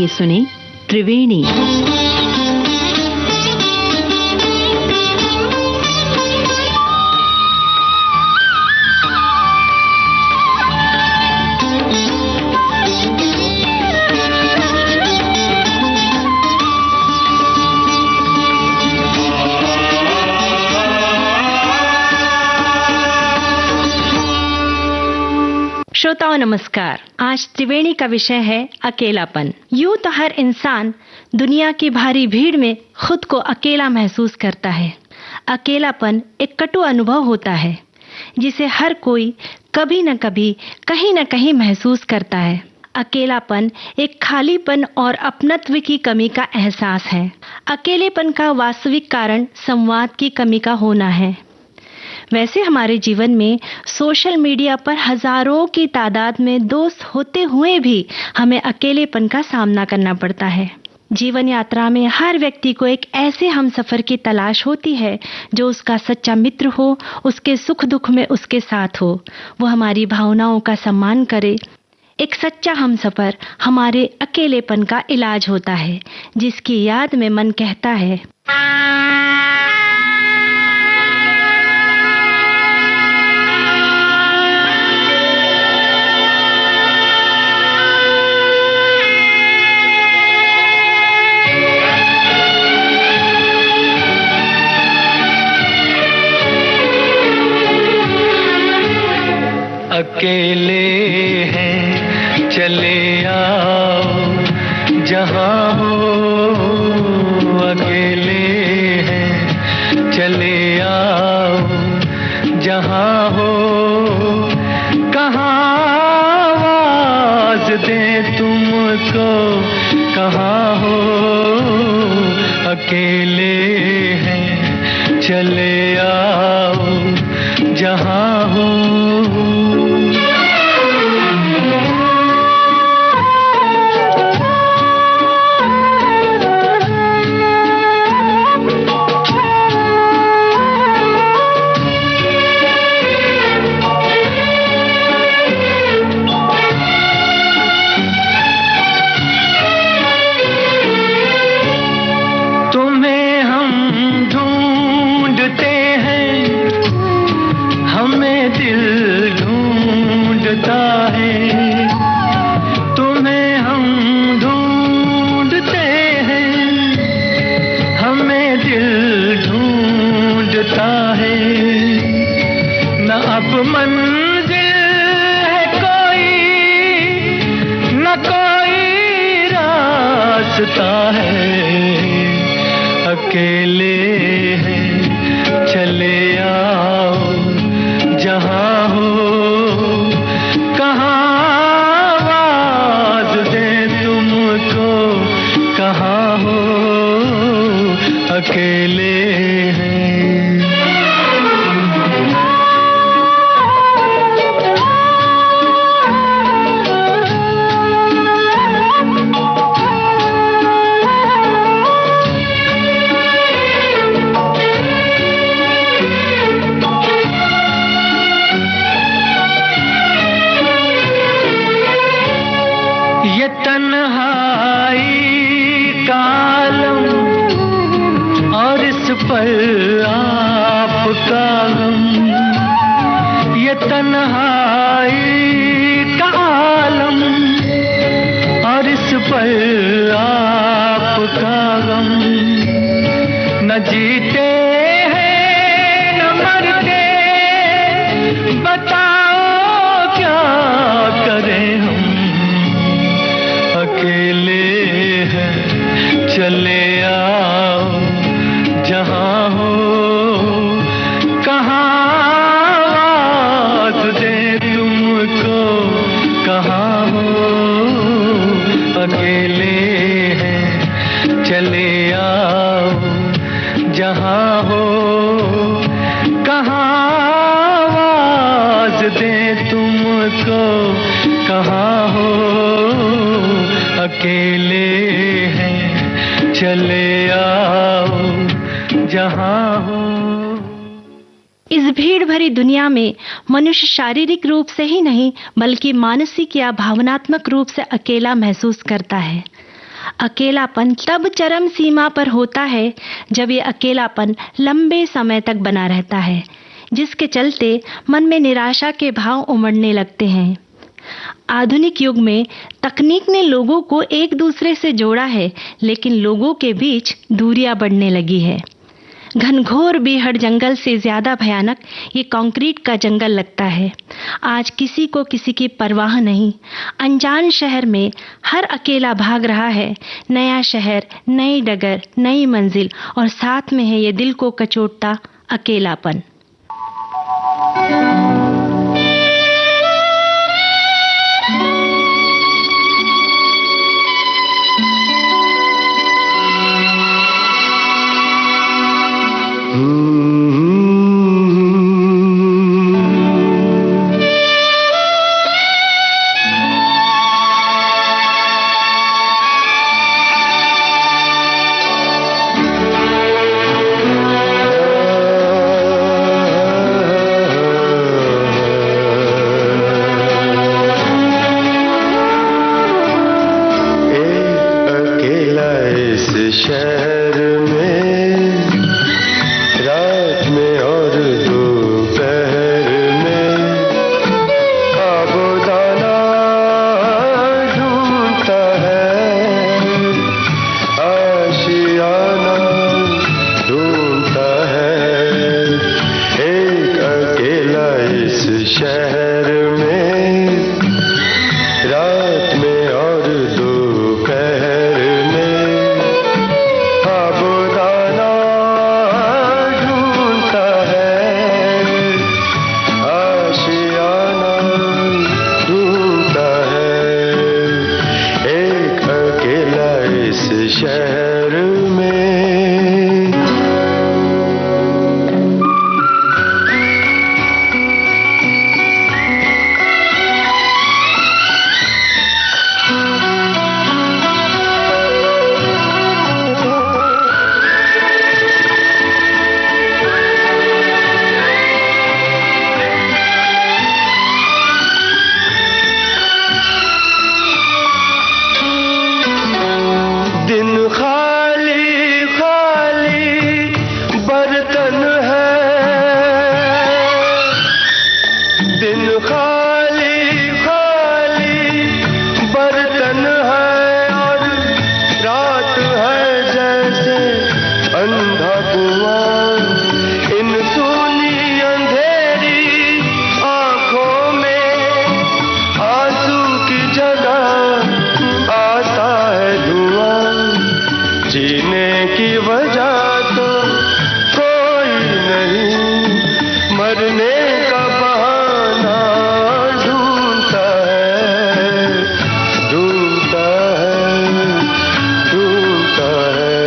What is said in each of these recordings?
आइए सुने त्रिवेणी। श्रोताओं नमस्कार। आज त्रिवेणी का विषय है अकेलापन। यूं तो हर इंसान दुनिया की भारी भीड़ में खुद को अकेला महसूस करता है। अकेलापन एक कटु अनुभव होता है जिसे हर कोई कभी न कभी कहीं न कहीं महसूस करता है। अकेलापन एक खालीपन और अपनत्व की कमी का एहसास है। अकेलेपन का वास्तविक कारण संवाद की कमी का होना है। वैसे हमारे जीवन में सोशल मीडिया पर हजारों की तादाद में दोस्त होते हुए भी हमें अकेलेपन का सामना करना पड़ता है। जीवन यात्रा में हर व्यक्ति को एक ऐसे हमसफर की तलाश होती है जो उसका सच्चा मित्र हो, उसके सुख दुख में उसके साथ हो, वो हमारी भावनाओं का सम्मान करे। एक सच्चा हमसफर हमारे अकेलेपन का इलाज होता है, जिसकी याद में मन कहता है, अकेले हैं चले आओ जहाँ हो, अकेले हैं चले आओ जहाँ हो, कहाँ आवाज़ दें तुमको, कहाँ हो, अकेले हैं चले आओ जहाँ हो। अकेले हैं चले आओ जहाँ हो, कहाँ आवाज़ दें तुमको, कहाँ हो, अकेले हैं। पर आपका गम, ये तन्हाई का आलम, और इस पर आपका गम, न जीते हैं न मरते, बताओ क्या करें हम, अकेले हैं चले आओ जहाँ हो, कहाँ आवाज़ दें तुमको, कहाँ हो, अकेले हैं चले आओ जहाँ हो, कहाँ आवाज़ दें तुमको, कहाँ हो, अकेले हैं चले आओ जहाँ हो। इस भीड़ भरी दुनिया में मनुष्य शारीरिक रूप से ही नहीं बल्कि मानसिक या भावनात्मक रूप से अकेला महसूस करता है। अकेलापन तब चरम सीमा पर होता है जब ये अकेलापन लंबे समय तक बना रहता है, जिसके चलते मन में निराशा के भाव उमड़ने लगते हैं। आधुनिक युग में तकनीक ने लोगों को एक दूसरे से जोड़ा है, लेकिन लोगों के बीच दूरियां बढ़ने लगी है। घनघोर बीहड़ जंगल से ज्यादा भयानक ये कंक्रीट का जंगल लगता है। आज किसी को किसी की परवाह नहीं। अनजान शहर में हर अकेला भाग रहा है। नया शहर, नई डगर, नई मंजिल और साथ में है ये दिल को कचोटता अकेलापन। शहर में रात में और दोपहर में आबोदाना ढूंढता है, आशियाना ढूंढता है। एक अकेला इस शहर में रात में और दोपहर में आबोदाना ढूंढता है, आशियाना ढूंढता है। एक अकेला इस शहर में। दिन खाली खाली बर्तन है, दिन खाली खाली बर्तन है और रात है जैसे अंधा कुआं। इन सूनी अंधेरी आंखों में आंसू की जगह आता है धुआं। जीने की वजह तो कोई नहीं, मरने का बहाना ढूंढता है, ढूंढता है, ढूंढता है।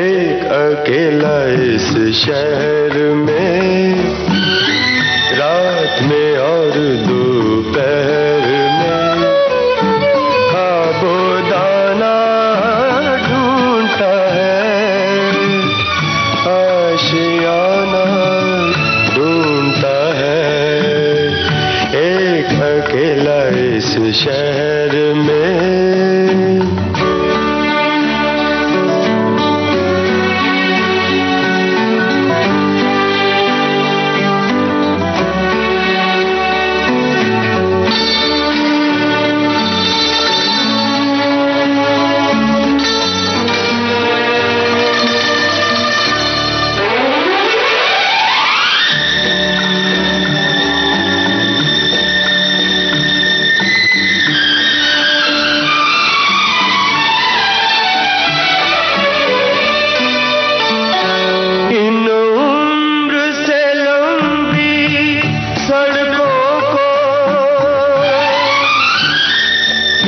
एक अकेला इस शहर में रात में और दोपहर में आबोदाना ढूंढता है, आशियाना ढूंढता है। एक अकेला इस शहर में। इन उम्र से लंबी सड़कों को,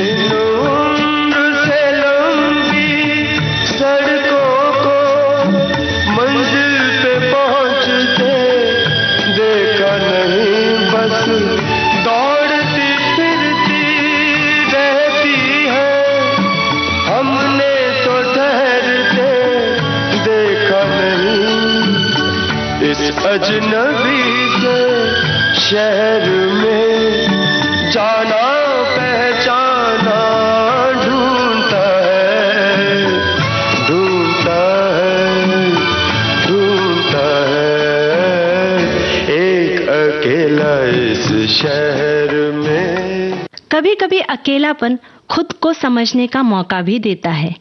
इन उम्र से लंबी सड़कों को मंजिल पे पहुंचते देखा नहीं। बस दौड़ती फिरती रहती है, हमने तो ठहरते देखा नहीं। इस अजनबी से शहर में जाना पहचाना ढूंढता कभी कभी अकेलापन खुद को समझने का मौका भी देता है।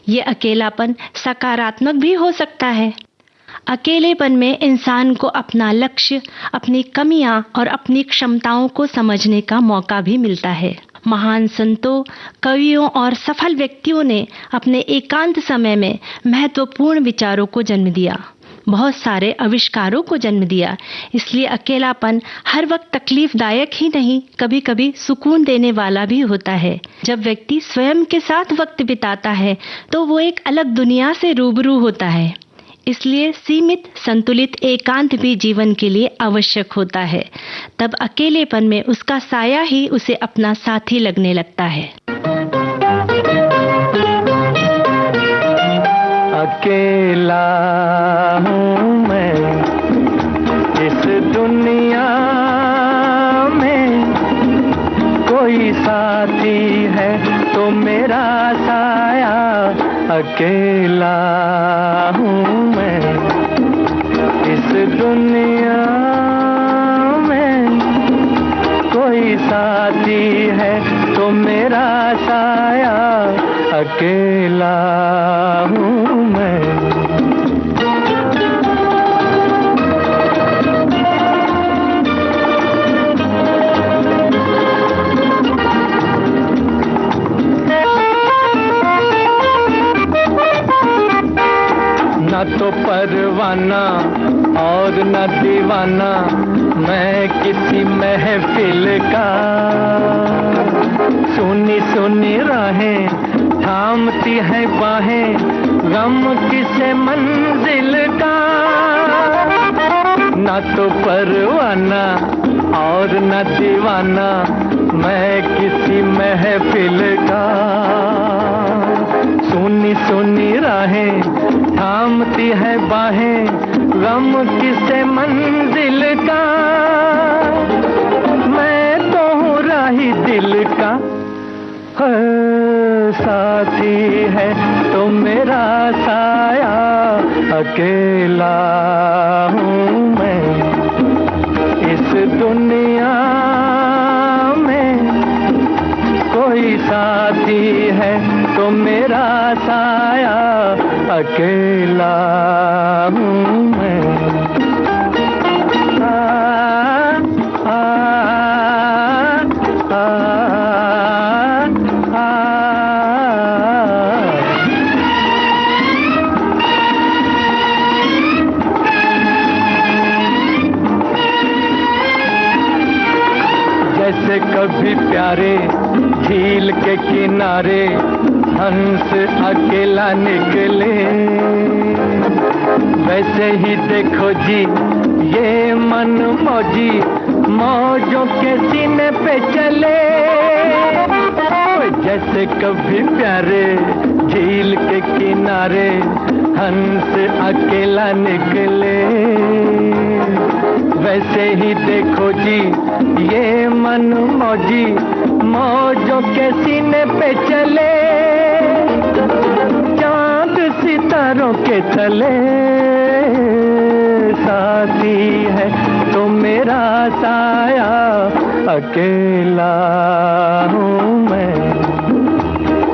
ये अकेलापन सकारात्मक भी हो सकता है। अकेलेपन में इंसान को अपना लक्ष्य, अपनी कमियां और अपनी क्षमताओं को समझने का मौका भी मिलता है। महान संतों, कवियों और सफल व्यक्तियों ने अपने एकांत समय में महत्वपूर्ण विचारों को जन्म दिया, बहुत सारे आविष्कारों को जन्म दिया। इसलिए अकेलापन हर वक्त तकलीफदायक ही नहीं, कभी-कभी सुकून देने वाला भी होता है। जब व्यक्ति स्वयं के साथ वक्त बिताता है तो वो एक अलग दुनिया से रूबरू होता है। इसलिए सीमित, संतुलित एकांत भी जीवन के लिए आवश्यक होता है। तब अकेलेपन में उसका साया ही उसे अपना साथी लगने लगता है। अकेला हूँ मैं इस दुनिया में, कोई साथी है तो मेरा साया। अकेला हूँ मैं इस दुनिया में, कोई साथी है तो मेरा साया। अकेला हूँ मैं। न तो परवाना और न दीवाना मैं किसी महफिल का, सुनी सुनी राहें थामती है बाहें, गम किसे मंजिल का। न तो परवाना और न दीवाना मैं किसी महफिल का, सुनी सुनी राहें थामती है बाहें, गम किसे मंजिल का। मैं तो हूँ राही दिल का, साथी है तो मेरा साया। अकेला हूँ मैं इस दुनिया में, कोई साथी है तो मेरा साया। अकेला हूँ मैं। जैसे कभी प्यारे झील के किनारे हंस अकेला निकले, वैसे ही देखो जी ये मन मौजी मौजों के सीने पे चले। जैसे कभी प्यारे झील के किनारे हंस अकेला निकले, वैसे ही देखो जी ये मन मौजी मौजों के सीने पे चले। चांद सितारों के तले साथी है तो मेरा साया। अकेला हूँ मैं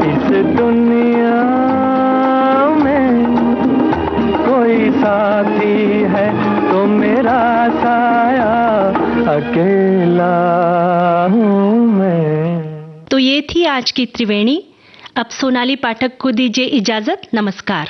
इस दुनिया में, कोई साथी है तो मेरा साया। अकेला हूँ मैं। तो ये थी आज की त्रिवेणी। अब सोनाली पाठक को दीजिए इजाजत। नमस्कार।